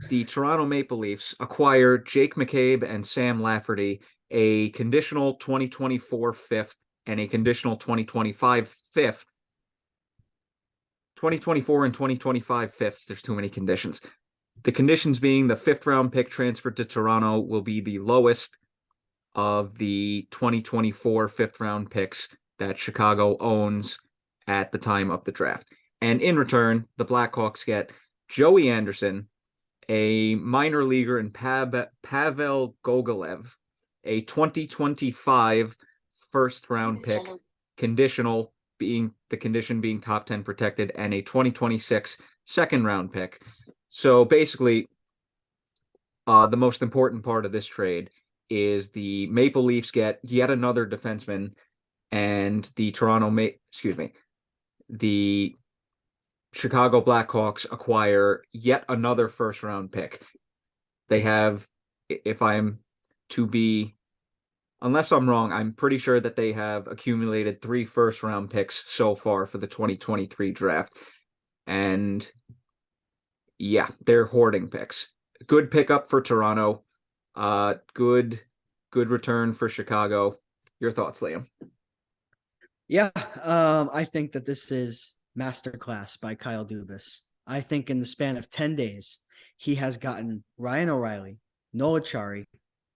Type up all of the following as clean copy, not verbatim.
The Toronto Maple Leafs acquire Jake McCabe and Sam Lafferty, a conditional 2024 fifth and a conditional 2025 fifth. 2024 and 2025 fifths. There's too many conditions. The conditions being the fifth round pick transferred to Toronto will be the lowest of the 2024 fifth round picks that Chicago owns at the time of the draft. And in return, the Blackhawks get Joey Anderson, a minor leaguer in Pavel Gogolev, a 2025 first round pick, conditional being the condition being top 10 protected, and a 2026 second round pick. So basically, the most important part of this trade is the Maple Leafs get yet another defenseman, and the the Chicago Blackhawks acquire yet another first round pick. They have, if I'm to be, unless I'm wrong, I'm pretty sure that they have accumulated 3 first round picks so far for the 2023 draft. And yeah, they're hoarding picks. Good pickup for Toronto. Good return for Chicago. Your thoughts, Liam? Yeah, I think that this is masterclass by Kyle Dubas. I think in the span of 10 days, he has gotten Ryan O'Reilly, Noah Chari,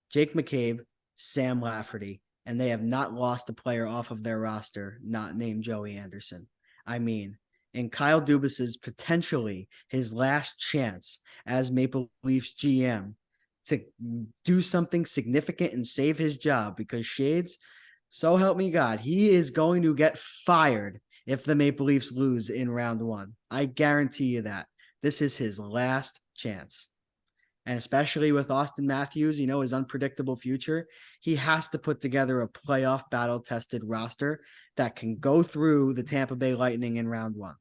Jake McCabe, Sam Lafferty, and they have not lost a player off of their roster not named Joey Anderson. I mean, in Kyle Dubas's potentially his last chance as Maple Leafs GM to do something significant and save his job, because Shades, so help me God, he is going to get fired if the Maple Leafs lose in round 1. I guarantee you that. This is his last chance. And especially with Austin Matthews, his unpredictable future, he has to put together a playoff battle-tested roster that can go through the Tampa Bay Lightning in round 1.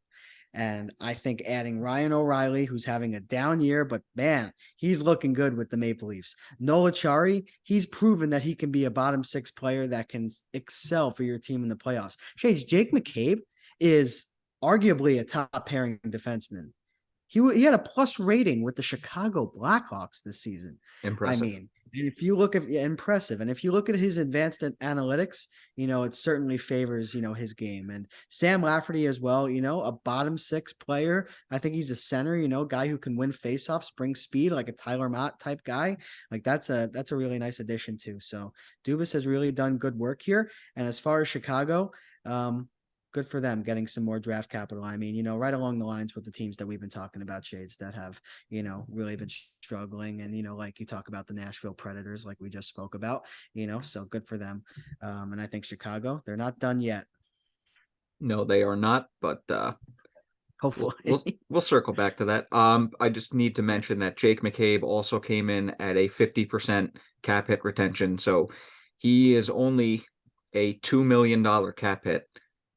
And I think adding Ryan O'Reilly, who's having a down year, but man, he's looking good with the Maple Leafs. Noah Chari, he's proven that he can be a bottom 6 player that can excel for your team in the playoffs. Shades, Jake McCabe is arguably a top pairing defenseman. He had a plus rating with the Chicago Blackhawks this season. Impressive. I mean, and if you look at impressive, and if you look at his advanced analytics, it certainly favors, his game. And Sam Lafferty as well, a bottom 6 player. I think he's a center, guy who can win faceoffs, bring speed, like a Tyler Mott type guy. Like that's a really nice addition too. So Dubas has really done good work here. And as far as Chicago, good for them getting some more draft capital. I mean, right along the lines with the teams that we've been talking about, Shades, that have, really been struggling. And, like you talk about the Nashville Predators, like we just spoke about, so good for them. And I think Chicago, they're not done yet. No, they are not, but hopefully we'll circle back to that. I just need to mention that Jake McCabe also came in at a 50% cap hit retention. So he is only a $2 million cap hit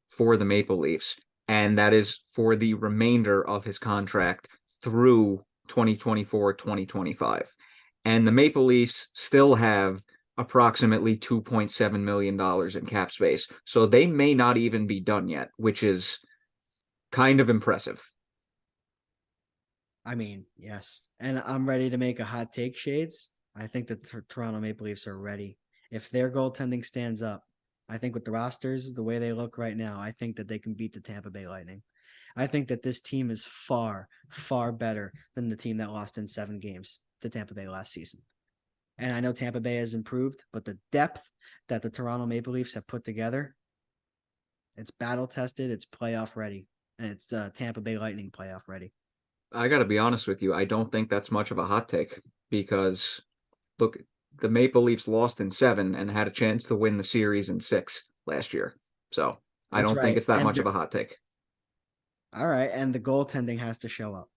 for the Maple Leafs, and that is for the remainder of his contract through 2024-2025. And the Maple Leafs still have approximately $2.7 million in cap space, so they may not even be done yet, which is kind of impressive. I mean, yes. And I'm ready to make a hot take, Shades. I think the Toronto Maple Leafs are ready. If their goaltending stands up, I think with the rosters, the way they look right now, I think that they can beat the Tampa Bay Lightning. I think that this team is far, far better than the team that lost in 7 games to Tampa Bay last season. And I know Tampa Bay has improved, but the depth that the Toronto Maple Leafs have put together, it's battle tested, it's playoff ready, and it's Tampa Bay Lightning playoff ready. I got to be honest with you. I don't think that's much of a hot take because look, the Maple Leafs lost in 7 and had a chance to win the series in 6 last year. So I don't think it's that much of a hot take. All right. And the goaltending has to show up.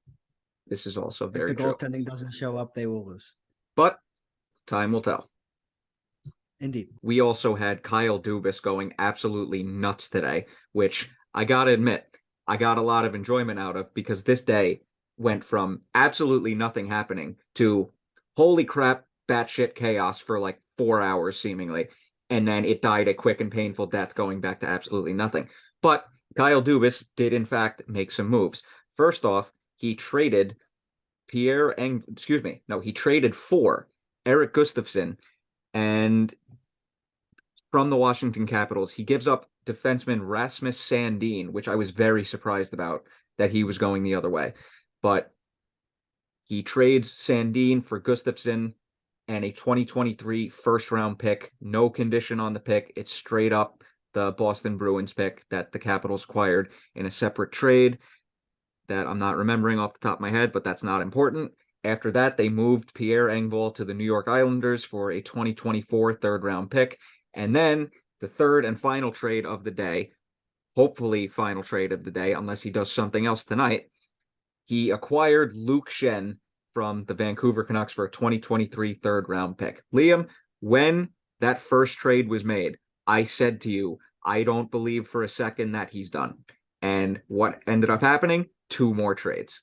This is also very true. If the goaltending doesn't show up, they will lose. But time will tell. Indeed. We also had Kyle Dubas going absolutely nuts today, which I got to admit, I got a lot of enjoyment out of because this day went from absolutely nothing happening to holy crap, batshit chaos for like 4 hours seemingly. And then it died a quick and painful death going back to absolutely nothing. But Kyle Dubas did in fact make some moves. First off, he traded he traded for Eric Gustafsson, and from the Washington Capitals, he gives up defenseman Rasmus Sandin, which I was very surprised about that he was going the other way. But he trades Sandin for Gustafsson and a 2023 first round pick. No condition on the pick. It's straight up the Boston Bruins pick that the Capitals acquired in a separate trade that I'm not remembering off the top of my head, but that's not important. After that, they moved Pierre Engvall to the New York Islanders for a 2024 third round pick. And then the third and final trade of the day, hopefully final trade of the day, unless he does something else tonight, he acquired Luke Shen from the Vancouver Canucks for a 2023 third round pick. Liam, when that first trade was made, I said to you, I don't believe for a second that he's done. And what ended up happening? 2 more trades.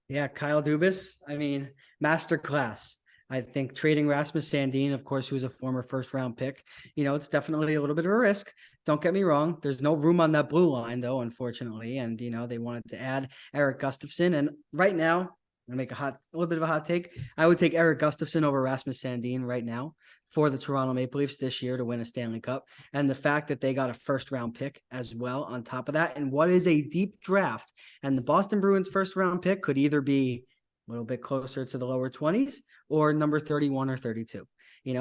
Yeah, Kyle Dubas, I mean, masterclass. I think trading Rasmus Sandin, of course, who's a former first round pick, it's definitely a little bit of a risk. Don't get me wrong. There's no room on that blue line, though, unfortunately. And, they wanted to add Eric Gustafsson. And right now, I'm going to make a little bit of a hot take. I would take Eric Gustafsson over Rasmus Sandin right now for the Toronto Maple Leafs this year to win a Stanley Cup. And the fact that they got a first round pick as well on top of that. And what is a deep draft. And the Boston Bruins first round pick could either be a little bit closer to the lower 20s or number 31 or 32.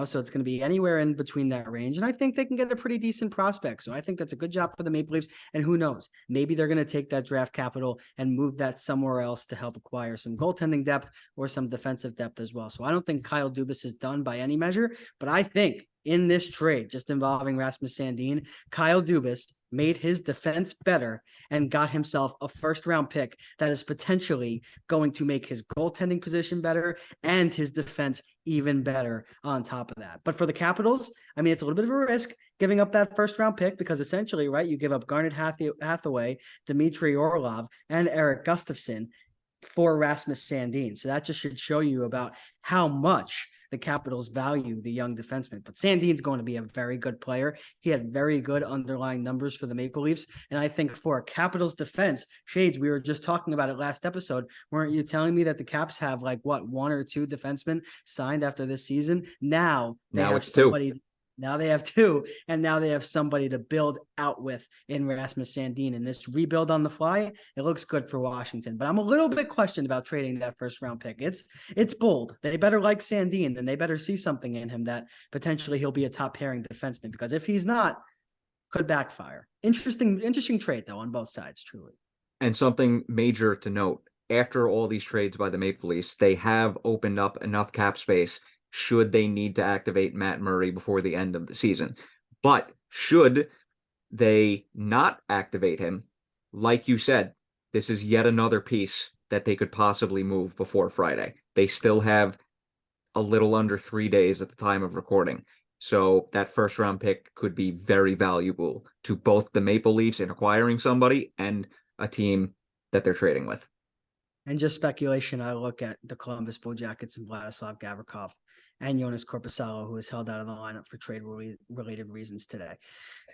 So it's going to be anywhere in between that range. And I think they can get a pretty decent prospect. So I think that's a good job for the Maple Leafs. And who knows, maybe they're going to take that draft capital and move that somewhere else to help acquire some goaltending depth or some defensive depth as well. So I don't think Kyle Dubas is done by any measure, but I think in this trade, just involving Rasmus Sandin, Kyle Dubas made his defense better and got himself a first round pick that is potentially going to make his goaltending position better and his defense even better on top of that. But for the Capitals, I mean, it's a little bit of a risk giving up that first round pick because essentially, right, you give up Garnet Hathaway, Dmitry Orlov, and Eric Gustafsson for Rasmus Sandin. So that just should show you about how much the Capitals value the young defenseman. But Sandin's going to be a very good player. He had very good underlying numbers for the Maple Leafs. And I think for a Capitals defense, Shades, we were just talking about it last episode. Weren't you telling me that the Caps have 1 or 2 defensemen signed after this season? Now it's somebody. 2. Now they have 2, and now they have somebody to build out with in Rasmus Sandin. And this rebuild on the fly, it looks good for Washington. But I'm a little bit questioned about trading that first round pick. It's bold. They better like Sandin, and they better see something in him that potentially he'll be a top pairing defenseman. Because if he's not, could backfire. Interesting trade though on both sides, truly. And something major to note: after all these trades by the Maple Leafs, they have opened up enough cap space should they need to activate Matt Murray before the end of the season. But should they not activate him, like you said, this is yet another piece that they could possibly move before Friday. They still have a little under 3 days at the time of recording. So that first round pick could be very valuable to both the Maple Leafs in acquiring somebody and a team that they're trading with. And just speculation, I look at the Columbus Blue Jackets and Vladislav Gavrikov and Jonas Korpisalo, who was held out of the lineup for trade-related reasons today.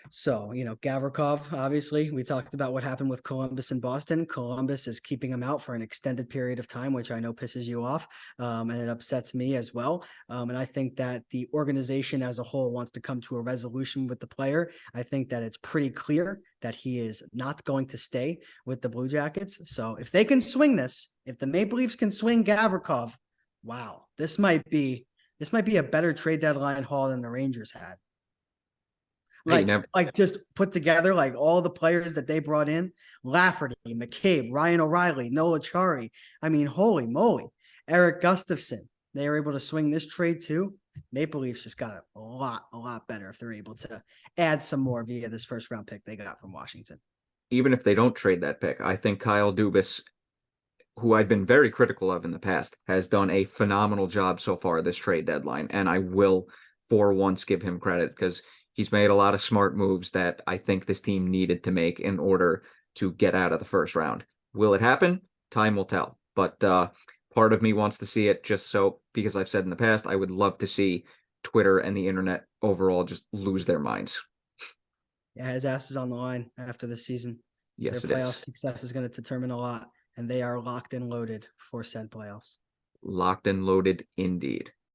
So, Gavrikov, obviously, we talked about what happened with Columbus and Boston. Columbus is keeping him out for an extended period of time, which I know pisses you off, and it upsets me as well. And I think that the organization as a whole wants to come to a resolution with the player. I think that it's pretty clear that he is not going to stay with the Blue Jackets. So if they can swing this, if the Maple Leafs can swing Gavrikov, wow, this might be a better trade deadline haul than the Rangers had. Like just put together all the players that they brought in: Lafferty, McCabe, Ryan O'Reilly, Noah Chari. I mean, holy moly, Eric Gustafsson. They were able to swing this trade too. Maple Leafs just got a lot better if they're able to add some more via this first round pick they got from Washington. Even if they don't trade that pick, I think Kyle Dubas, who I've been very critical of in the past, has done a phenomenal job so far this trade deadline. And I will for once give him credit because he's made a lot of smart moves that I think this team needed to make in order to get out of the first round. Will it happen? Time will tell. But part of me wants to see it just so, because I've said in the past, I would love to see Twitter and the internet overall just lose their minds. Yeah, his ass is on the line after this season. Yes, Their it playoff is. success is going to determine a lot. and they are locked and loaded for said playoffs. Locked and loaded indeed.